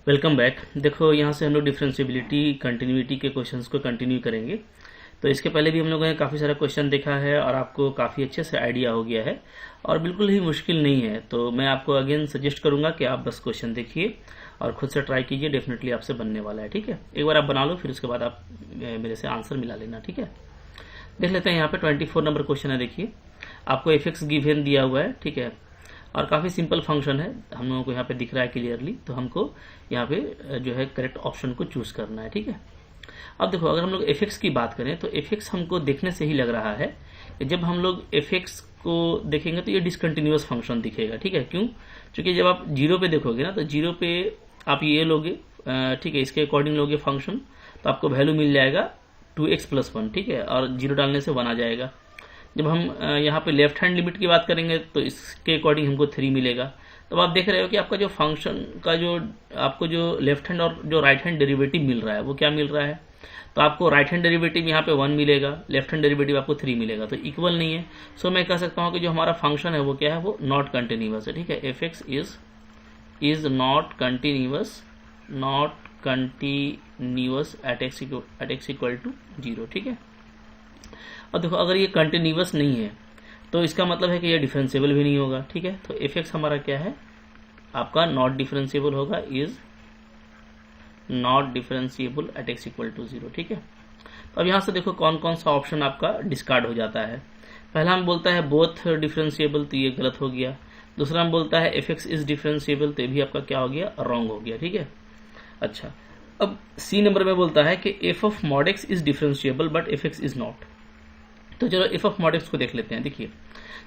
Welcome back. देखो यहाँ से हम लोग डिफरेंशिएबिलिटी कंटिन्यूटी के क्वेश्चंस को कंटिन्यू करेंगे। तो इसके पहले भी हम लोगों ने काफ़ी सारा क्वेश्चन देखा है और आपको काफ़ी अच्छे से आइडिया हो गया है और बिल्कुल ही मुश्किल नहीं है। तो मैं आपको अगेन सजेस्ट करूंगा कि आप बस क्वेश्चन देखिए और खुद से ट्राई कीजिए, डेफिनेटली आपसे बनने वाला है। ठीक है, एक बार आप बना लो, फिर उसके बाद आप मेरे से आंसर मिला लेना। ठीक है, देख लेते हैं। यहाँ पे 24 नंबर क्वेश्चन है। देखिए, आपको एफ गिवन दिया हुआ है। ठीक है, और काफ़ी सिंपल फंक्शन है, हम लोगों को यहाँ पे दिख रहा है क्लियरली। तो हमको यहाँ पे जो है करेक्ट ऑप्शन को चूज करना है। ठीक है, अब देखो, अगर हम लोग एफ की बात करें तो एफ हमको देखने से ही लग रहा है कि जब हम लोग एफ को देखेंगे तो ये डिसकंटिन्यूअस फंक्शन दिखेगा। ठीक है, क्यों? क्योंकि जब आप जीरो पे देखोगे ना, तो जीरो पे आप ये लोगे, ठीक है, इसके अकॉर्डिंग लोगे फंक्शन, तो आपको वैल्यू मिल जाएगा 2x+1। ठीक है, और जीरो डालने से 1 आ जाएगा। जब हम यहाँ पे लेफ्ट हैंड लिमिट की बात करेंगे तो इसके अकॉर्डिंग हमको 3 मिलेगा। तो आप देख रहे हो कि आपका जो फंक्शन का जो आपको जो लेफ्ट हैंड और जो राइट हैंड डेरिवेटिव मिल रहा है वो क्या मिल रहा है। तो आपको राइट हैंड डेरिवेटिव यहाँ पे 1 मिलेगा, लेफ्ट हैंड डेरिवेटिव आपको 3 मिलेगा, तो इक्वल नहीं है। सो मैं कह सकता हूँ कि जो हमारा फंक्शन है वो क्या है, वो नॉट कंटिन्यूअस है। ठीक है, f x is not continuous at x equal to 0। ठीक है, और देखो, अगर ये कंटिन्यूअस नहीं है तो इसका मतलब है कि ये डिफरेंशिएबल भी नहीं होगा। ठीक है, तो एफ एक्स हमारा क्या है, आपका नॉट डिफरेंशिएबल होगा, is not differentiable at x equal to 0। ठीक है, तो अब यहाँ से देखो कौन कौन सा ऑप्शन आपका डिस्कार्ड हो जाता है। पहला हम बोलता है बोथ डिफरेंशिएबल, तो ये गलत हो गया। दूसरा हम बोलता है एफ एक्स इज डिफरेंशिएबल, तो ये भी आपका क्या हो गया, रॉन्ग हो गया। ठीक है, अच्छा, अब सी नंबर में बोलता है कि F of mod x is differentiable but F x is not. तो चलो एफ ऑफ मॉड एक्स को देख लेते हैं। देखिए,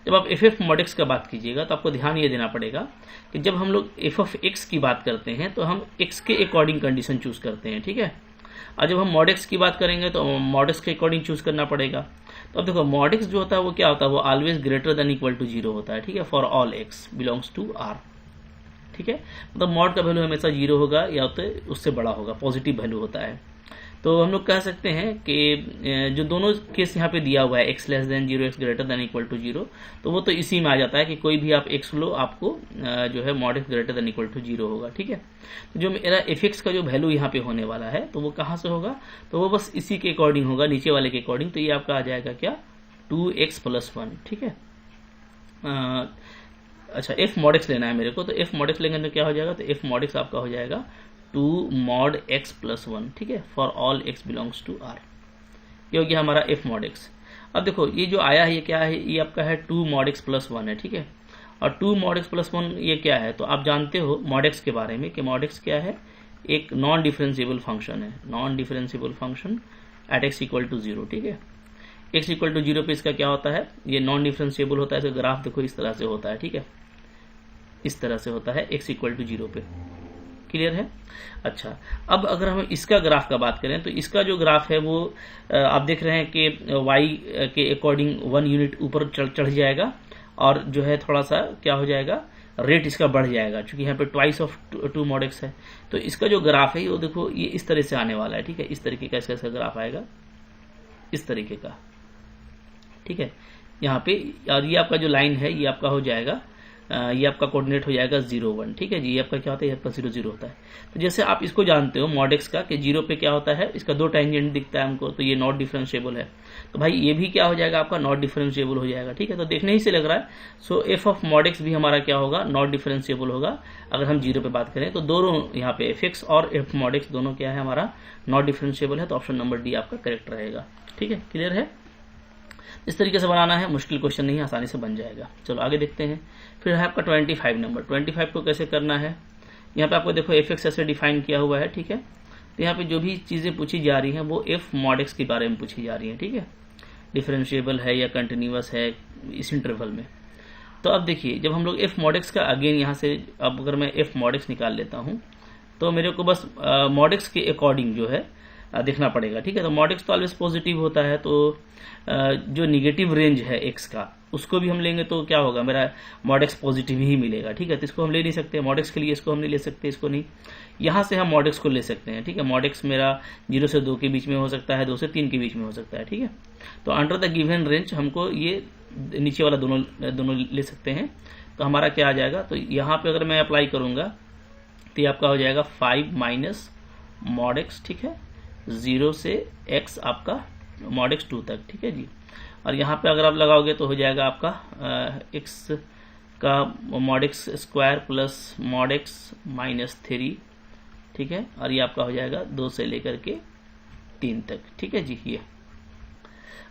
जब आप एफ मॉड एक्स का बात कीजिएगा तो आपको ध्यान ये देना पड़ेगा कि जब हम लोग एफ ऑफ एक्स की बात करते हैं तो हम एक्स के अकॉर्डिंग कंडीशन चूज करते हैं। ठीक है, और जब हम मॉड एक्स की बात करेंगे तो मॉड एक्स के अकॉर्डिंग चूज करना पड़ेगा। तो अब देखो, मॉड एक्स जो होता है वो क्या होता है, वो always greater than equal to 0 होता है। ठीक है, for all x belongs to R. ठीक है, मतलब मॉड का वैल्यू हमेशा 0 होगा या तो उससे बड़ा होगा, पॉजिटिव वैल्यू होता है। तो हम लोग कह सकते हैं कि जो दोनों केस यहाँ पे दिया हुआ है, x less than 0, x greater than equal to 0, तो वो तो इसी में आ जाता है कि कोई भी आप x लो, आपको जो है mod x greater than equal to 0 होगा। ठीक है, तो जो मेरा एफ एक्स का जो वैल्यू यहाँ पे होने वाला है तो वो कहाँ से होगा, तो वो बस इसी के अकॉर्डिंग होगा, नीचे वाले के अकॉर्डिंग। तो ये आपका आ जाएगा क्या, 2x+1। ठीक है, अच्छा, एफ मॉड एक्स लेना है मेरे को, तो एफ मॉड एक्स लेंगे तो क्या हो जाएगा, तो एफ मॉड एक्स आपका हो जाएगा 2 mod x+1। ठीक है, for all x belongs to r। ये हो गया हमारा एफ मॉड एक्स। अब देखो, ये जो आया है ये क्या है, ये आपका है 2 mod x+1 है। ठीक है, और 2 mod x+1 ये क्या है, तो आप जानते हो mod x के बारे में कि mod x क्या है, एक नॉन डिफरेंशिएबल फंक्शन है, non differentiable function at x equal to 0। ठीक है, x इक्वल टू 0 पे इसका क्या होता है, ये नॉन डिफरेंशिएबल होता है। इसका ग्राफ देखो इस तरह से होता है। ठीक है, इस तरह से होता है x इक्वल टू 0 पे। क्लियर है? अच्छा, अब अगर हम इसका ग्राफ का बात करें तो इसका जो ग्राफ है वो आप देख रहे हैं कि y के अकॉर्डिंग 1 यूनिट ऊपर चढ़ जाएगा और जो है थोड़ा सा क्या हो जाएगा, रेट इसका बढ़ जाएगा, क्योंकि यहाँ पे ट्वाइस ऑफ 2 mod x है। तो इसका जो ग्राफ है वो देखो, ये इस तरह से आने वाला है। ठीक है, इस तरीके का इसका ग्राफ आएगा, इस तरीके का। ठीक है, यहाँ पे, और ये आपका जो लाइन है ये आपका हो जाएगा, ये आपका कोऑर्डिनेट हो जाएगा 0, 1। ठीक है जी, ये आपका क्या होता है, ये आपका 0, 0 होता है। तो जैसे आप इसको जानते हो मॉड एक्स का कि 0 पे क्या होता है, इसका 2 टेंजेंट दिखता है हमको, तो ये नॉट डिफरेंशिएबल है। तो भाई ये भी क्या हो जाएगा, आपका नॉट डिफरेंशिएबल हो जाएगा। ठीक है, तो देखने ही से लग रहा है। सो एफ ऑफ मॉड एक्स भी हमारा क्या होगा, नॉट डिफरेंशिएबल होगा। अगर हम 0 पे बात करें तो दोनों यहाँ पे एफ एक्स और एफ मॉड एक्स दोनों क्या है, हमारा नॉट डिफरेंशिएबल है। तो ऑप्शन नंबर डी आपका करेक्ट रहेगा। ठीक है, क्लियर है? इस तरीके से बनाना है, मुश्किल क्वेश्चन नहीं है, आसानी से बन जाएगा। चलो आगे देखते हैं। फिर है आपका 25 नंबर। 25 को कैसे करना है, यहाँ पे आपको देखो एफ एक्स ऐसे डिफाइन किया हुआ है। ठीक है, तो यहाँ पे जो भी चीजें पूछी जा रही हैं वो एफ मॉड एक्स के बारे में पूछी जा रही है। ठीक है, डिफरेंशिएबल है या कंटिन्यूअस है इस इंटरवल में। तो अब देखिए, जब हम लोग एफ मॉड एक्स का अगेन यहाँ से, अब अगर मैं एफ मॉड एक्स निकाल लेता हूँ तो मेरे को बस मॉड एक्स के अकॉर्डिंग जो है देखना पड़ेगा। ठीक है, तो मॉड एक्स तो ऑलवेज पॉजिटिव होता है, तो जो निगेटिव रेंज है एक्स का उसको भी हम लेंगे तो क्या होगा, मेरा मॉड एक्स पॉजिटिव ही मिलेगा। ठीक है, तो इसको हम ले नहीं सकते, मॉड एक्स के लिए इसको हम नहीं ले सकते, इसको नहीं। यहाँ से हम मॉड एक्स को ले सकते हैं। ठीक है, मॉड एक्स मेरा 0 से 2 के बीच में हो सकता है, 2 से 3 के बीच में हो सकता है। ठीक है, तो अंडर द गिवन रेंज हमको ये नीचे वाला दोनों ले सकते हैं। तो हमारा क्या आ जाएगा, तो यहाँ पे अगर मैं अप्लाई करूंगा तो ये आपका हो जाएगा 5 माइनस मॉड एक्स, ठीक है, 0 से x आपका मॉड एक्स 2 तक, ठीक है जी। और यहाँ पे अगर आप लगाओगे तो हो जाएगा आपका x का mod x square plus mod x minus 3, ठीक है, और ये आपका हो जाएगा 2 से लेकर के 3 तक, ठीक है जी। ये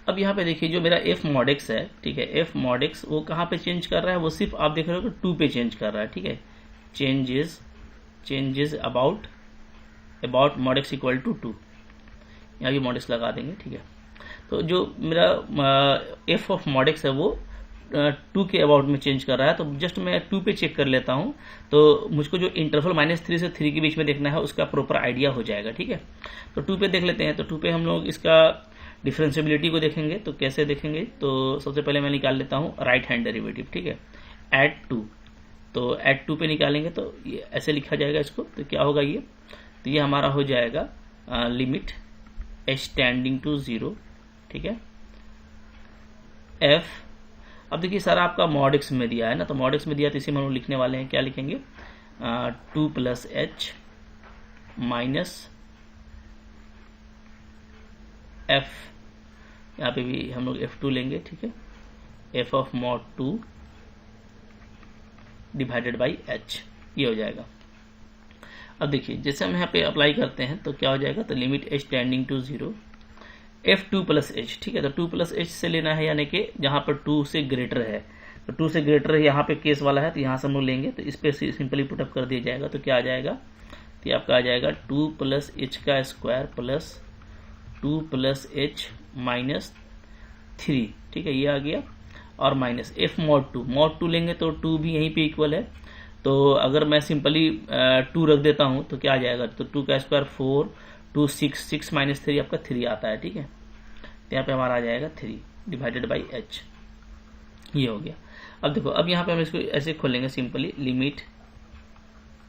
अब यहाँ पे देखिए जो मेरा एफ मॉड एक्स है, ठीक है, एफ मॉड एक्स वो कहाँ पे चेंज कर रहा है, वो सिर्फ आप देख रहे हो कि 2 पे चेंज कर रहा है, ठीक है, changes about mod x equal to 2, यहाँ भी मॉड एक्स लगा देंगे, ठीक है। तो जो मेरा एफ ऑफ मॉड एक्स है वो 2 के अबाउट में चेंज कर रहा है, तो जस्ट मैं 2 पे चेक कर लेता हूँ, तो मुझको जो इंटरवल -3 से 3 के बीच में देखना है उसका प्रॉपर आइडिया हो जाएगा, ठीक है। तो 2 पे देख लेते हैं। तो 2 पे हम लोग इसका डिफरेंशिएबिलिटी को देखेंगे। तो कैसे देखेंगे, तो सबसे पहले मैं निकाल लेता हूँ राइट हैंड डेरिवेटिव, ठीक है, एट 2। तो एट 2 पे निकालेंगे तो ये ऐसे लिखा जाएगा इसको। तो क्या होगा ये, तो ये हमारा हो जाएगा लिमिट h टेंडिंग टू 0, ठीक है, f। अब देखिए सारा आपका मॉड एक्स में दिया है ना, तो मॉड एक्स में दिया तो इसी में हम लिखने वाले हैं, क्या लिखेंगे, 2 प्लस h माइनस f, यहाँ पे भी हम लोग f2 लेंगे, ठीक है, f of mod 2 divided by h, ये हो जाएगा। अब देखिए जैसे हम यहाँ पे अप्लाई करते हैं तो क्या हो जाएगा, तो limit h tending to 0 f2 plus h, ठीक है। तो 2 प्लस h से लेना है, यानी कि जहाँ पर 2 से ग्रेटर है, तो 2 से ग्रेटर है यहाँ पे केस वाला है, तो यहाँ से हम लोग लेंगे, तो इस पे सिंपली पुटअप कर दिया जाएगा। तो क्या आ जाएगा, तो आपका आ जाएगा 2 प्लस h का square plus 2 plus h minus 3, ठीक है, ये आ गया, और माइनस f मॉड 2 लेंगे तो 2 भी यहीं पे इक्वल है। तो अगर मैं सिंपली 2 रख देता हूँ तो क्या आ जाएगा, तो 2 का स्क्वायर 4, 2 6 माइनस 3 आपका 3 आता है, ठीक है। तो यहाँ पे हमारा आ जाएगा 3 डिवाइडेड बाई h, ये हो गया। अब देखो, अब यहाँ पे हम इसको ऐसे खोलेंगे simply, limit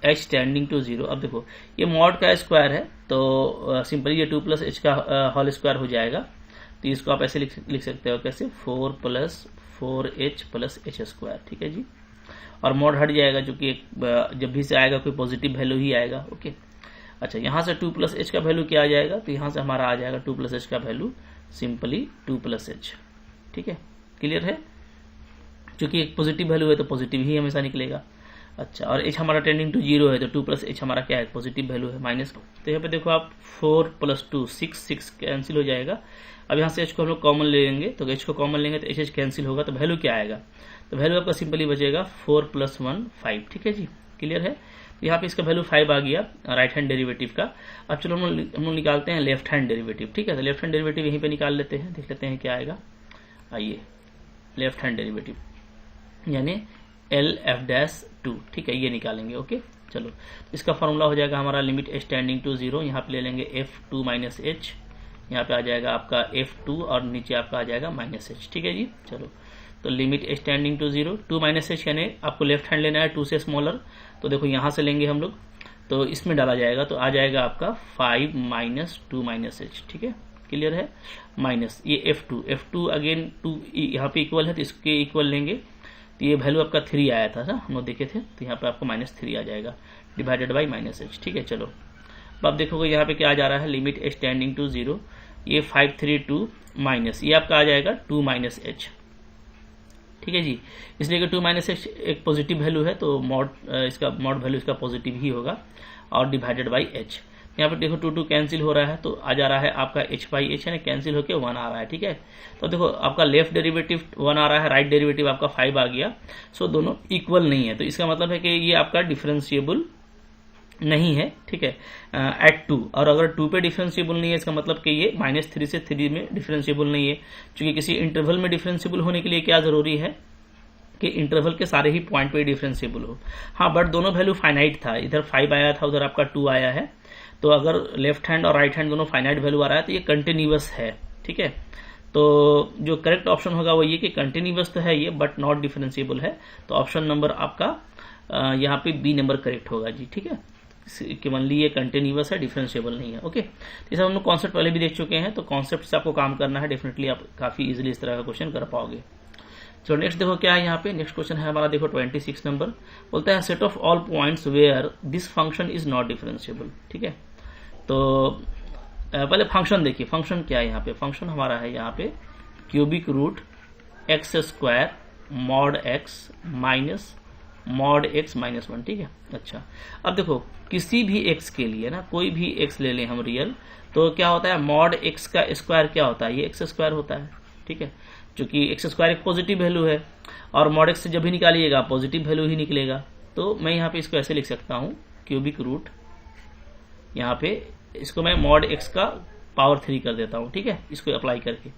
h tending to 0। अब देखो ये मॉड का स्क्वायर है, तो सिंपली ये 2 प्लस h का होल स्क्वायर हो जाएगा। तो इसको आप ऐसे लिख सकते हो, कैसे, 4 plus 4h plus h square, ठीक है जी। और मॉड हट जाएगा, जो कि जब भी से आएगा कोई पॉजिटिव वैल्यू ही आएगा, ओके। अच्छा, यहाँ से 2 प्लस h का वैल्यू क्या आ जाएगा, तो यहाँ से हमारा आ जाएगा 2 प्लस h का वैल्यू सिंपली 2 प्लस h, ठीक है, क्लियर है। क्योंकि एक पॉजिटिव वैल्यू है तो पॉजिटिव ही हमेशा निकलेगा। अच्छा, और h हमारा टेंडिंग टू 0 है, तो 2 प्लस h हमारा क्या है, पॉजिटिव वैल्यू है, माइनस। तो यहाँ पे देखो आप 4 प्लस 2 6 कैंसिल हो जाएगा। अब यहाँ से h को हम लोग कॉमन ले लेंगे, तो h को कॉमन लेंगे तो h कैंसिल होगा, तो वैल्यू क्या आएगा, तो वैल्यू आपका सिंपली बचेगा 4 प्लस 1 5, ठीक है जी, क्लियर है। तो यहाँ पे इसका वैल्यू 5 आ गया राइट हैंड डेरिवेटिव का। अब चलो हम लोग निकालते हैं लेफ्ट हैंड डेरिवेटिव, ठीक है। तो लेफ्ट हैंड डेरिवेटिव यहीं पे निकाल लेते हैं, देख लेते हैं क्या आएगा। आइए, लेफ्ट हैंड डेरिवेटिव यानी LF'2, ठीक है, ये निकालेंगे, ओके। चलो, इसका फॉर्मूला हो जाएगा हमारा लिमिट h टेंडिंग टू 0, यहाँ पे ले लेंगे f2 माइनस h, यहाँ पे आ जाएगा आपका f2 और नीचे आपका आ जाएगा माइनस h, ठीक है जी। चलो, तो limit h tending to 0, 2 minus h, यानी आपको लेफ्ट हैंड लेना है 2 से स्मॉलर। तो देखो यहाँ से लेंगे हम लोग, तो इसमें डाला जाएगा, तो आ जाएगा आपका 5 माइनस 2 माइनस h, ठीक है, क्लियर है, माइनस ये f2 अगेन 2 यहाँ पे इक्वल है, तो इसके इक्वल लेंगे, तो ये वैल्यू आपका 3 आया था ना, हम लोग देखे थे, तो यहाँ पे आपको -3 आ जाएगा डिवाइडेड बाई माइनस h, ठीक है। चलो, अब आप देखोगे यहाँ पे क्या आ जा रहा है, लिमिट h टेंडिंग टू 0, ये 532 माइनस, ये आपका आ जाएगा 2 माइनस h, ठीक है जी। इसलिए कि 2 माइनस h एक पॉजिटिव वैल्यू है, तो इसका मॉड वैल्यू इसका पॉजिटिव ही होगा, और डिवाइडेड बाई h। यहाँ पर देखो 2 कैंसिल हो रहा है, तो आ जा रहा है आपका h बाई h, यानी कैंसिल होकर 1 आ रहा है, ठीक है। तो देखो आपका लेफ्ट डेरिवेटिव 1 आ रहा है, राइट डेरिवेटिव आपका 5 आ गया, सो दोनों इक्वल नहीं है, तो इसका मतलब है कि ये आपका डिफरेंशिएबल नहीं है, ठीक है, एट 2। और अगर 2 पे डिफरेंशिएबल नहीं है, इसका मतलब कि ये -3 से 3 में डिफरेंशिएबल नहीं है। क्योंकि किसी इंटरवल में डिफरेंशिएबल होने के लिए क्या जरूरी है कि इंटरवल के सारे ही पॉइंट पे डिफरेंशिएबल हो। हाँ, बट दोनों वैल्यू फाइनाइट था, इधर 5 आया था, उधर आपका 2 आया है, तो अगर लेफ्ट हैंड और राइट हैंड दोनों फाइनाइट वैल्यू आ रहा है तो ये कंटिन्यूअस है, ठीक है। तो जो करेक्ट ऑप्शन होगा वो ये कि कंटिन्यूअस तो है ये, बट नॉट डिफरेंशिएबल है। तो ऑप्शन नंबर आपका यहाँ पे बी नंबर करेक्ट होगा जी, ठीक है, केवल ये कंटिन्यूअस है, डिफरेंशिएबल नहीं है, ओके। तो हम लोग कॉन्सेप्ट पहले भी देख चुके हैं, तो कॉन्सेप्ट से आपको काम करना है, डेफिनेटली आप काफी इजीली इस तरह का क्वेश्चन कर पाओगे। चलो नेक्स्ट देखो क्या है यहाँ पे। नेक्स्ट क्वेश्चन है हमारा, देखो 26 नंबर। बोलता है set of all points where this function is not differentiable. ठीक है, तो पहले फंक्शन देखिए, फंक्शन क्या है यहाँ पे। फंक्शन हमारा है यहाँ पे cubic root x square mod x minus mod x minus 1। ठीक है, अच्छा अब देखो किसी भी एक्स के लिए ना, कोई भी एक्स ले लें हम रियल, तो क्या होता है मॉड एक्स का स्क्वायर क्या होता है, ये एक्स स्क्वायर होता है। ठीक है, क्योंकि एक्स स्क्वायर एक पॉजिटिव वैल्यू है और मॉड एक्स से जब भी निकालिएगा पॉजिटिव वैल्यू ही निकलेगा। तो मैं यहाँ पे इसको ऐसे लिख सकता हूँ क्यूबिक रूट, यहाँ पे इसको मैं मॉड एक्स का पावर 3 कर देता हूँ। ठीक है, इसको अप्लाई करके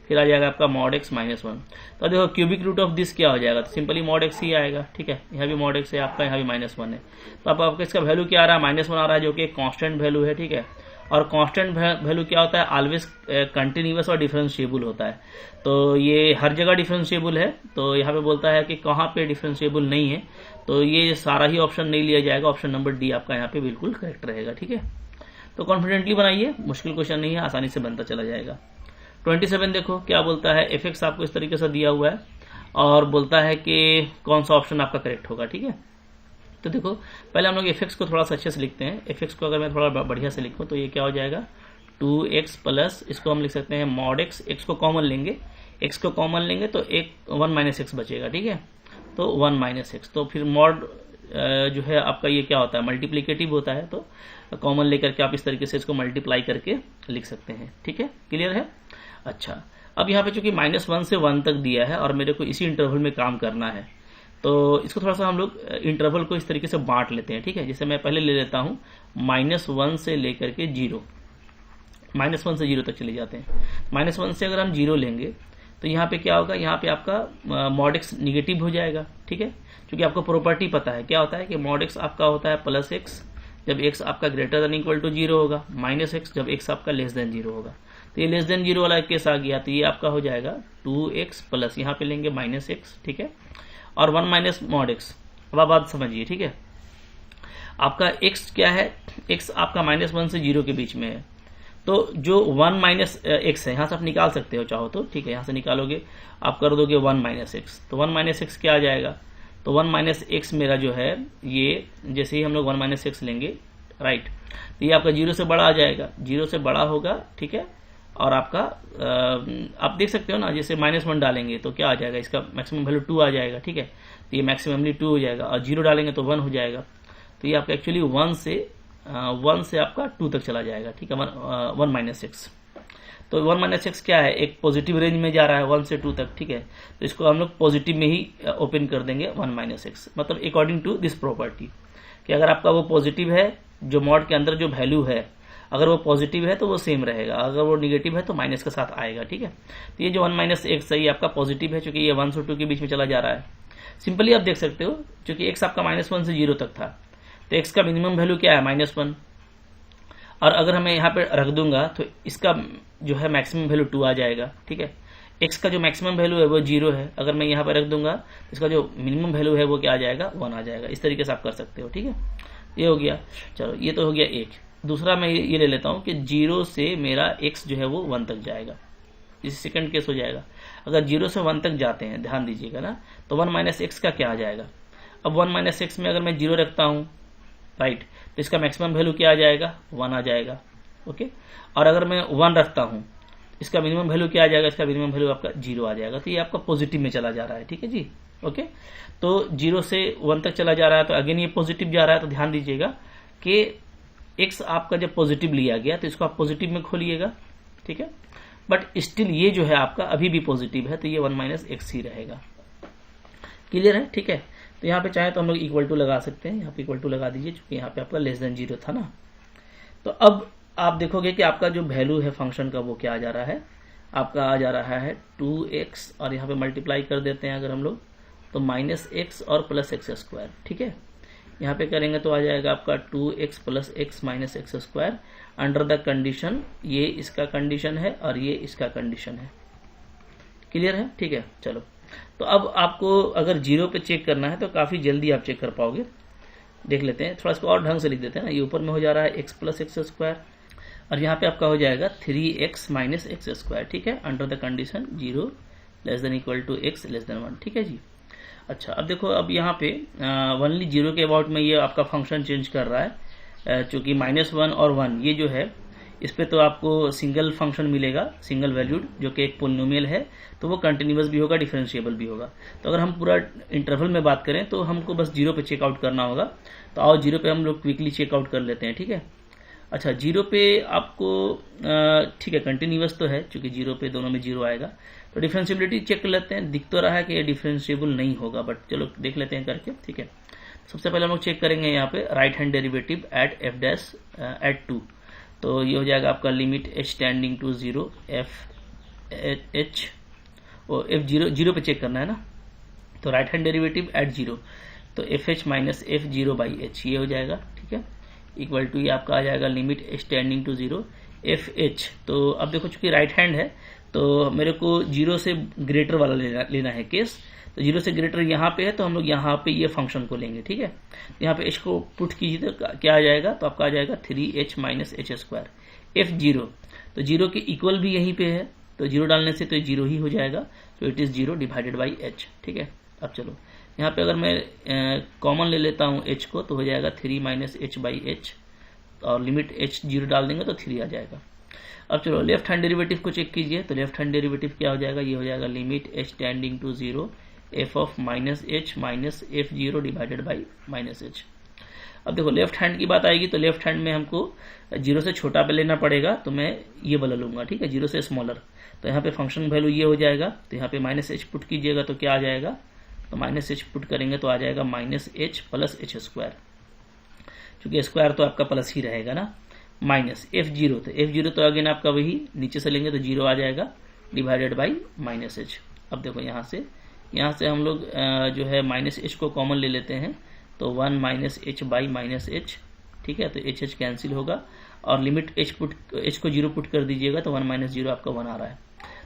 फिर आ जाएगा आपका मॉड एक्स माइनस 1। तो देखो क्यूबिक रूट ऑफ दिस क्या हो जाएगा, तो सिंपली मॉड एक्स ही आएगा। ठीक है, यहाँ भी मॉड एक्स है आपका, यहाँ भी माइनस 1 है। तो आपका इसका वैल्यू क्या आ रहा है, माइनस 1 आ रहा है, जो कि कांस्टेंट वैल्यू है। ठीक है, और कांस्टेंट वैल्यू क्या होता है, ऑलवेज कंटिन्यूअस और डिफरेंशिएबल होता है। तो ये हर जगह डिफरेंशिएबल है। तो यहाँ पे बोलता है कि कहाँ पे डिफरेंशिएबल नहीं है, तो ये सारा ही ऑप्शन नहीं लिया जाएगा। ऑप्शन नंबर डी आपका यहाँ पे बिल्कुल करेक्ट रहेगा। ठीक है, तो कॉन्फिडेंटली बनाइए, मुश्किल क्वेश्चन नहीं है, आसानी से बनता चला जाएगा। 27 देखो क्या बोलता है, एफ एक्स आपको इस तरीके से दिया हुआ है और बोलता है कि कौन सा ऑप्शन आपका करेक्ट होगा। ठीक है, तो देखो पहले हम लोग एफ एक्स को थोड़ा सा अच्छे से लिखते हैं। एफ एक्स को अगर मैं थोड़ा बढ़िया से लिखूं तो ये क्या हो जाएगा 2x प्लस, इसको हम लिख सकते हैं मॉड एक्स। एक्स को कॉमन लेंगे, एक्स को कॉमन लेंगे तो एक 1 माइनस एक्स बचेगा। ठीक है, तो 1 माइनस एक्स, तो फिर मॉड जो है आपका ये क्या होता है मल्टीप्लिकेटिव होता है, तो कॉमन लेकर के आप इस तरीके से इसको मल्टीप्लाई करके लिख सकते हैं। ठीक है, क्लियर है। अच्छा, अब यहाँ पे चूंकि -1 से 1 तक दिया है और मेरे को इसी इंटरवल में काम करना है, तो इसको थोड़ा सा हम लोग इंटरवल को इस तरीके से बांट लेते हैं। ठीक है, जैसे मैं पहले ले लेता हूँ -1 से लेकर के 0, -1 से 0 तक चले जाते हैं। -1 से अगर हम 0 लेंगे तो यहाँ पे क्या होगा, यहाँ पे आपका मॉड एक्स निगेटिव हो जाएगा। ठीक है, क्योंकि आपको प्रॉपर्टी पता है क्या होता है कि मॉड एक्स आपका होता है प्लस एक्स जब एक्स आपका ग्रेटर देन इक्वल टू 0 होगा, माइनस एक्स जब एक्स आपका लेस देन 0 होगा। तो ये लेस देन 0 वाला केस आ गया, तो ये आपका हो जाएगा 2x प्लस, यहाँ पे लेंगे -x। ठीक है, और 1 माइनस मॉड एक्स। अब आप बात समझिए। ठीक है, आपका x क्या है, x आपका -1 से 0 के बीच में है, तो जो 1 माइनस एक्स है यहाँ से आप निकाल सकते हो चाहो तो। ठीक है, यहाँ से निकालोगे आप कर दोगे 1 माइनस एक्स, तो 1 माइनस एक्स क्या आ जाएगा, तो 1 माइनस एक्स मेरा जो है ये जैसे ही हम लोग 1 माइनस एक्स लेंगे, राइट, तो ये आपका 0 से बड़ा आ जाएगा, 0 से बड़ा होगा। ठीक है, और आपका आप देख सकते हो ना, जैसे -1 डालेंगे तो क्या आ जाएगा, इसका मैक्सिमम वैल्यू 2 आ जाएगा। ठीक है, तो ये मैक्सिममली 2 हो जाएगा, और 0 डालेंगे तो 1 हो जाएगा। तो ये आपका एक्चुअली 1 से आपका 2 तक चला जाएगा। ठीक है, 1 माइनस एक्स, तो 1 माइनस एक्स क्या है, एक पॉजिटिव रेंज में जा रहा है 1 से 2 तक। ठीक है, तो इसको हम लोग पॉजिटिव में ही ओपन कर देंगे 1 माइनस एक्स, मतलब अकॉर्डिंग टू दिस प्रॉपर्टी कि अगर आपका वो पॉजिटिव है, जो मॉड के अंदर जो वैल्यू है अगर वो पॉजिटिव है तो वो सेम रहेगा, अगर वो निगेटिव है तो माइनस के साथ आएगा। ठीक है, तो ये जो 1 माइनस एक्स है ये आपका पॉजिटिव है, क्योंकि ये 1 से 2 के बीच में चला जा रहा है। सिंपली आप देख सकते हो, क्योंकि एक्स आपका -1 से 0 तक था, तो एक्स का मिनिमम वैल्यू क्या है -1, और अगर मैं यहाँ पे रख दूंगा तो इसका जो है मैक्सिमम वैल्यू 2 आ जाएगा। ठीक है, एक्स का जो मैक्सिमम वैल्यू है वो 0 है, अगर मैं यहाँ पे रख दूंगा तो इसका जो मिनिमम वैल्यू है वो क्या आ जाएगा, 1 आ जाएगा। इस तरीके से आप कर सकते हो। ठीक है, ये हो गया। चलो ये तो हो गया एक। दूसरा मैं ये ले लेता हूँ कि 0 से मेरा x जो है वो 1 तक जाएगा, इस सेकंड केस हो जाएगा। अगर 0 से 1 तक जाते हैं, ध्यान दीजिएगा ना, तो 1 माइनस एक्स का क्या आ जाएगा। अब 1 माइनस एक्स में अगर मैं 0 रखता हूँ, राइट, तो इसका मैक्सिमम वैल्यू क्या आ जाएगा, 1 आ जाएगा। ओके, और अगर मैं 1 रखता हूँ, इसका मिनिमम वैल्यू क्या आ जाएगा, इसका मिनिमम वैल्यू आपका 0 आ जाएगा। तो ये आपका पॉजिटिव में चला जा रहा है। ठीक है जी, ओके, तो 0 से 1 तक चला जा रहा है, तो अगेन ये पॉजिटिव जा रहा है। तो ध्यान दीजिएगा कि एक्स आपका जब पॉजिटिव लिया गया तो इसको आप पॉजिटिव में खोलिएगा। ठीक है, बट स्टिल ये जो है आपका अभी भी पॉजिटिव है, तो ये 1 माइनस एक्स ही रहेगा। क्लियर है। ठीक है, तो यहाँ पे चाहे तो हम लोग इक्वल टू लगा सकते हैं, यहाँ पे इक्वल टू लगा दीजिए, क्योंकि यहाँ पे आपका लेस देन 0 था ना। तो अब आप देखोगे कि आपका जो वैल्यू है फंक्शन का वो क्या आ जा रहा है, आपका आ जा रहा है 2x, और यहाँ पे मल्टीप्लाई कर देते हैं अगर हम लोग तो -x और प्लस एक्स स्क्वायर। ठीक है, यहाँ पे करेंगे तो आ जाएगा आपका 2x plus x minus x square under the condition, ये इसका कंडीशन है और ये इसका कंडीशन है। क्लियर है। ठीक है, चलो, तो अब आपको अगर 0 पे चेक करना है तो काफी जल्दी आप चेक कर पाओगे। देख लेते हैं, थोड़ा इसको और ढंग से लिख देते हैं ना। ये ऊपर में हो जा रहा है x प्लस एक्स स्क्वायर, और यहाँ पे आपका हो जाएगा 3x माइनस एक्स स्क्वायर। ठीक है, under the condition 0 less than equal to x less than 1, ठीक है जी। अच्छा, अब देखो, अब यहाँ पे ओनली 0 के अबाउट में ये आपका फंक्शन चेंज कर रहा है, चूंकि -1 और 1 ये जो है इस पे तो आपको सिंगल फंक्शन मिलेगा, सिंगल वैल्यूड, जो कि एक पोलिनोमियल है, तो वो कंटिन्यूअस भी होगा, डिफरेंशिएबल भी होगा। तो अगर हम पूरा इंटरवल में बात करें तो हमको बस 0 पे चेकआउट करना होगा। तो आओ 0 पे हम लोग क्विकली चेकआउट कर लेते हैं, ठीक है। अच्छा, 0 पे आपको ठीक है, कंटिन्यूअस तो है, चूंकि 0 पे दोनों में 0 आएगा। तो डिफरेंशिएबिलिटी चेक कर लेते हैं। दिख तो रहा है कि ये डिफरेंशिएबल नहीं होगा, बट चलो देख लेते हैं करके, ठीक है। सबसे पहले हम लोग चेक करेंगे यहाँ पे right hand derivative at f dash at 2। तो ये हो जाएगा आपका limit h tending to 0 f0 पे चेक करना है ना। तो राइट हैंड डेरिवेटिव एट 0, तो fh माइनस f0/h ये हो जाएगा, ठीक है, इक्वल टू ये आपका आ जाएगा limit h tending to 0 fh। तो अब देखो, चूंकि राइट हैंड है तो मेरे को 0 से ग्रेटर वाला लेना है केस। तो 0 से ग्रेटर यहाँ पे है, तो हम लोग यहाँ पे ये फंक्शन को लेंगे, ठीक है। यहाँ पे h को पुट कीजिए तो क्या आ जाएगा, तो आपका आ जाएगा 3h minus h square f0। तो 0 के इक्वल भी यहीं पे है, तो 0 डालने से तो 0 ही हो जाएगा, तो it is 0 divided by h, ठीक है। अब चलो यहाँ पे अगर मैं कॉमन ले लेता हूँ h को, तो हो जाएगा 3 माइनस h/h, और लिमिट h 0 डाल देंगे तो 3 आ जाएगा। अब चलो लेफ्ट हैंड डेरिवेटिव को चेक कीजिए। तो लेफ्ट हैंड डेरिवेटिव क्या हो जाएगा, ये हो जाएगा limit h tending to 0 f of minus h minus f0 divided by minus h। अब देखो, लेफ्ट हैंड की बात आएगी तो लेफ्ट हैंड में हमको 0 से छोटा पे लेना पड़ेगा, तो मैं ये वाला लूंगा, ठीक है, 0 से स्मॉलर। तो यहाँ पे फंक्शन वैल्यू ये हो जाएगा, तो यहाँ पे माइनस h पुट कीजिएगा तो क्या आ जाएगा, तो माइनस h पुट करेंगे तो आ जाएगा minus h plus h square, क्योंकि स्क्वायर तो आपका प्लस ही रहेगा ना, माइनस f0। तो f0 तो अगेन आपका वही नीचे से लेंगे तो 0 आ जाएगा डिवाइडेड बाई माइनस h। अब देखो यहाँ से हम लोग जो है माइनस h को कॉमन ले लेते हैं, तो 1 minus h by minus h, ठीक है। तो h कैंसिल होगा, और लिमिट h को 0 पुट कर दीजिएगा, तो 1 माइनस 0 आपका 1 आ रहा है।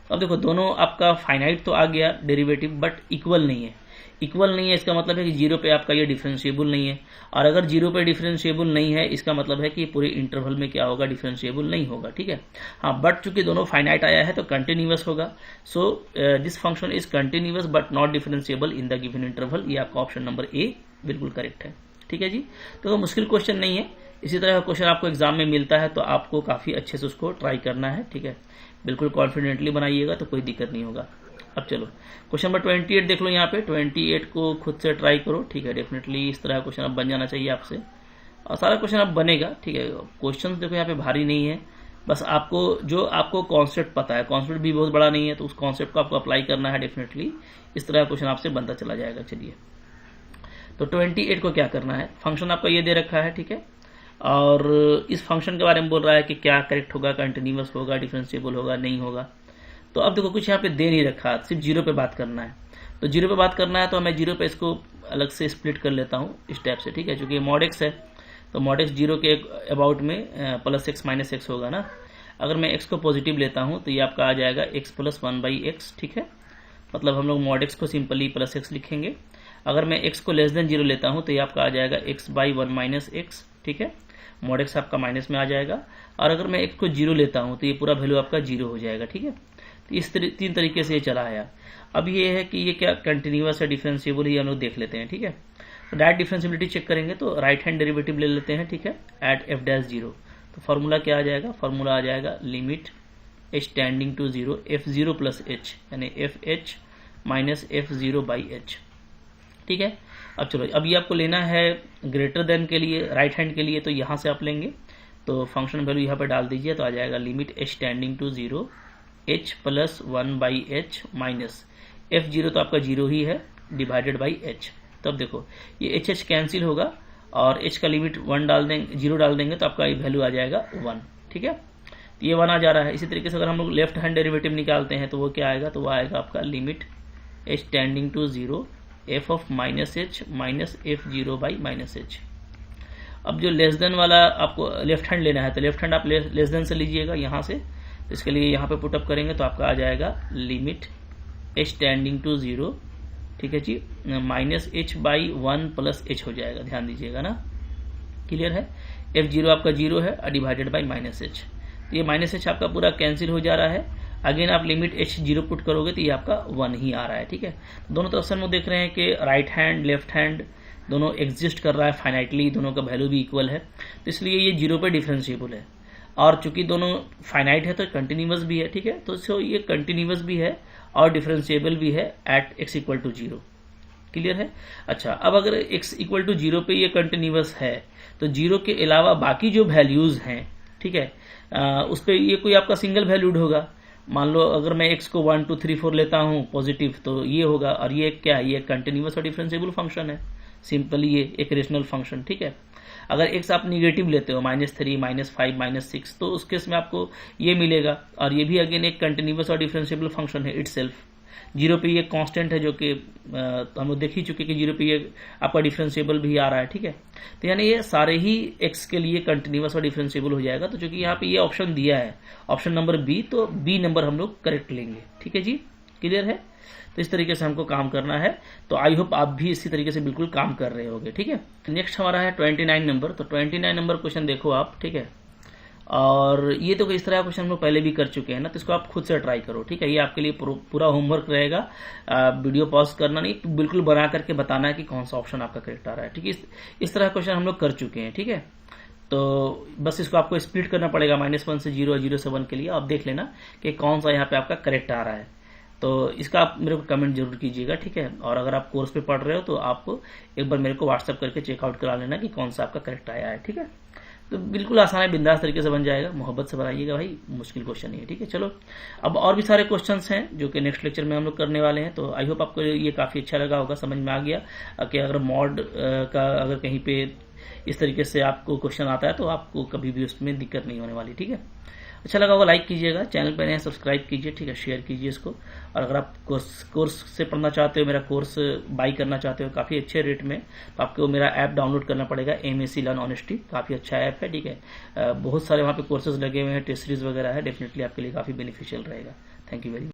तो अब देखो, दोनों आपका फाइनाइट तो आ गया डेरिवेटिव, बट इक्वल नहीं है। इक्वल नहीं है इसका मतलब है कि 0 पे आपका ये डिफरेंशिएबल नहीं है, और अगर 0 पे डिफरेंशिएबल नहीं है इसका मतलब है कि पूरे इंटरवल में क्या होगा, डिफरेंशिएबल नहीं होगा, ठीक है। हाँ, बट चूंकि दोनों फाइनाइट आया है तो कंटिन्यूअस होगा। So this function is continuous but not differentiable in the given interval. ये आपका ऑप्शन नंबर ए बिल्कुल करेक्ट है, ठीक है जी। तो मुश्किल क्वेश्चन नहीं है, इसी तरह का क्वेश्चन आपको एग्जाम में मिलता है तो आपको काफी अच्छे से उसको ट्राई करना है, ठीक है। बिल्कुल कॉन्फिडेंटली बनाइएगा तो कोई दिक्कत नहीं होगा। अब चलो क्वेश्चन नंबर 28 देख लो। यहाँ पे 28 को खुद से ट्राई करो, ठीक है। डेफिनेटली इस तरह का क्वेश्चन अब बन जाना चाहिए आपसे, और सारा क्वेश्चन अब बनेगा, ठीक है। क्वेश्चन देखो यहाँ पे भारी नहीं है, बस आपको कॉन्सेप्ट पता है, कॉन्सेप्ट भी बहुत बड़ा नहीं है, तो उस कॉन्सेप्ट को आपको अप्लाई करना है। डेफिनेटली इस तरह का क्वेश्चन आपसे बनता चला जाएगा। चलिए, तो 28 को क्या करना है, फंक्शन आपका ये दे रखा है, ठीक है। और इस फंक्शन के बारे में बोल रहा है कि क्या करेक्ट होगा, कंटिन्यूअस होगा, डिफरेंशिएबल होगा, नहीं होगा। तो अब देखो, कुछ यहाँ पे दे नहीं रखा, सिर्फ 0 पे बात करना है। तो 0 पे बात करना है तो मैं 0 पे इसको अलग से स्प्लिट कर लेता हूँ इस टाइप से, ठीक है। चूंकि मॉड एक्स है तो मॉड एक्स 0 के अबाउट में प्लस एक्स माइनस एक्स होगा ना। अगर मैं x को पॉजिटिव लेता हूँ तो ये आपका आ जाएगा x प्लस 1/x, ठीक है। मतलब हम लोग मॉड एक्स को सिंपली प्लस एक्स लिखेंगे। अगर मैं x को लेस देन 0 लेता हूँ तो ये आपका आ जाएगा x/1 माइनस एक्स, ठीक है। मॉड एक्स आपका माइनस में आ जाएगा। और अगर मैं x को 0 लेता हूँ तो ये पूरा वैल्यू आपका 0 हो जाएगा, ठीक है। तो इस 3 तरीके से ये चला आया। अब ये है कि ये क्या कंटिन्यूअस है, डिफरेंशिएबल ही हम लोग देख लेते हैं, ठीक है। तो डायरेक्ट डिफरेंशिएबिलिटी चेक करेंगे तो राइट हैंड डेरिवेटिव ले लेते हैं, ठीक है, एट f डैश 0। तो फार्मूला क्या आ जाएगा, फार्मूला आ जाएगा limit h tending to 0 f0 plus h, यानी fh माइनस f0/h, ठीक है। अब चलो, अब ये आपको लेना है ग्रेटर देन के लिए, राइट हैंड के लिए, तो यहाँ से आप लेंगे तो फंक्शन वैल्यू यहाँ पे डाल दीजिए, तो आ जाएगा limit h tending to 0 h plus 1/h minus f0 तो आपका 0 ही है डिवाइडेड बाई h। तब देखो ये h कैंसिल होगा और h का लिमिट 1 डाल देंगे, 0 डाल देंगे तो आपका वैल्यू आ जाएगा 1, ठीक है। तो ये 1 आ जा रहा है। इसी तरीके से अगर हम लोग लेफ्ट हैंड डेरिवेटिव निकालते हैं तो वो क्या आएगा, तो वो आएगा आपका limit h tending to 0 f of minus h minus f0/-h। अब जो लेस देन वाला आपको लेफ्ट हैंड लेना है तो लेफ्ट हैंड आप लेस देन से लीजिएगा यहाँ से। तो इसके लिए यहाँ पे पुटअप करेंगे तो आपका आ जाएगा लिमिट h टेंडिंग टू 0, ठीक है जी, माइनस h/1 प्लस h हो जाएगा। ध्यान दीजिएगा ना, क्लियर है। f0 आपका 0 है डिवाइडेड बाई माइनस h। तो ये माइनस h आपका पूरा कैंसिल हो जा रहा है अगेन आप लिमिट h 0 पुट करोगे तो ये आपका 1 ही आ रहा है, ठीक है। दोनों तरफ से हम लोग देख रहे हैं कि राइट हैंड लेफ्ट हैंड दोनों एग्जिस्ट कर रहा है फाइनाइटली, दोनों का वैल्यू भी इक्वल है, तो इसलिए ये 0 पे डिफरेंशिएबल है। और चूंकि दोनों फाइनाइट है तो कंटिन्यूअस भी है, ठीक है, तो ये कंटिन्यूअस भी है और डिफरेंशिएबल भी है at x equal to 0। Clear है। अच्छा, अब अगर x इक्वल टू 0 पे ये कंटिन्यूअस है तो 0 के अलावा बाकी जो वैल्यूज हैं, ठीक है, उस पर ये कोई आपका सिंगल वैल्यूड होगा। मान लो अगर मैं x को 1 2 3 4 लेता हूं पॉजिटिव तो ये होगा, और ये क्या है, ये कंटिन्यूअस और डिफरेंशिएबल फंक्शन है, सिंपली ये एक रेशनल फंक्शन, ठीक है। अगर x आप निगेटिव लेते हो -3 -5 -6 तो उस केस में आपको ये मिलेगा, और ये भी अगेन एक कंटिन्यूअस और डिफरेंशिएबल फंक्शन है इटसेल्फ। 0 पे ये कांस्टेंट है जो कि हम लोग देख ही चुके कि 0 पे ये आपका डिफरेंशिएबल भी आ रहा है, ठीक है। तो यानी ये सारे ही x के लिए कंटिन्यूअस और डिफरेंशिएबल हो जाएगा। तो चूंकि यहाँ पे ये ऑप्शन दिया है, ऑप्शन नंबर बी, तो बी नंबर हम लोग करेक्ट लेंगे, ठीक है जी। क्लियर है। तो इस तरीके से हमको काम करना है। तो आई होप आप भी इसी तरीके से बिल्कुल काम कर रहे होगे, ठीक है। नेक्स्ट हमारा है 29 नंबर। तो 29 नंबर क्वेश्चन देखो आप, ठीक है। और ये तो इस तरह का क्वेश्चन हम लोग पहले भी कर चुके हैं ना, तो इसको आप खुद से ट्राई करो, ठीक है। ये आपके लिए पूरा होमवर्क रहेगा। वीडियो पॉज करना नहीं, बिल्कुल बना करके बताना है कि कौन सा ऑप्शन आपका करेक्ट आ रहा है, ठीक है। इस तरह का क्वेश्चन हम लोग कर चुके हैं, ठीक है। तो बस इसको आपको स्प्लिट करना पड़ेगा -1 से 0 0 से 1 के लिए। आप देख लेना कि कौन सा यहाँ पे आपका करेक्ट आ रहा है। तो इसका आप मेरे को कमेंट जरूर कीजिएगा, ठीक है। और अगर आप कोर्स पे पढ़ रहे हो तो आप एक बार मेरे को व्हाट्सएप करके चेकआउट करा लेना कि कौन सा आपका करेक्ट आया है, ठीक है। तो बिल्कुल आसान है, बिंदास तरीके से बन जाएगा, मोहब्बत से बनाइएगा भाई, मुश्किल क्वेश्चन नहीं है, ठीक है। चलो अब और भी सारे क्वेश्चंस हैं जो कि नेक्स्ट लेक्चर में हम लोग करने वाले हैं। तो आई होप आपको ये काफ़ी अच्छा लगा होगा, समझ में आ गया कि अगर मॉड का अगर कहीं पे इस तरीके से आपको क्वेश्चन आता है तो आपको कभी भी उसमें दिक्कत नहीं होने वाली, ठीक है। अच्छा लगा होगा लाइक कीजिएगा, चैनल पर नए सब्सक्राइब कीजिए, ठीक है, शेयर कीजिए इसको। और अगर आप कोर्स से पढ़ना चाहते हो, मेरा कोर्स बाई करना चाहते हो काफ़ी अच्छे रेट में, तो आपको मेरा ऐप डाउनलोड करना पड़ेगा, MAC लर्न ऑनेस्टी। काफ़ी अच्छा ऐप है, ठीक है। बहुत सारे वहाँ पे कोर्सेज लगे हुए हैं, टेस्ट सीरीज वगैरह है, डेफिनेटली आपके लिए काफ़ी बेनिफिशियल रहेगा। Thank you very much.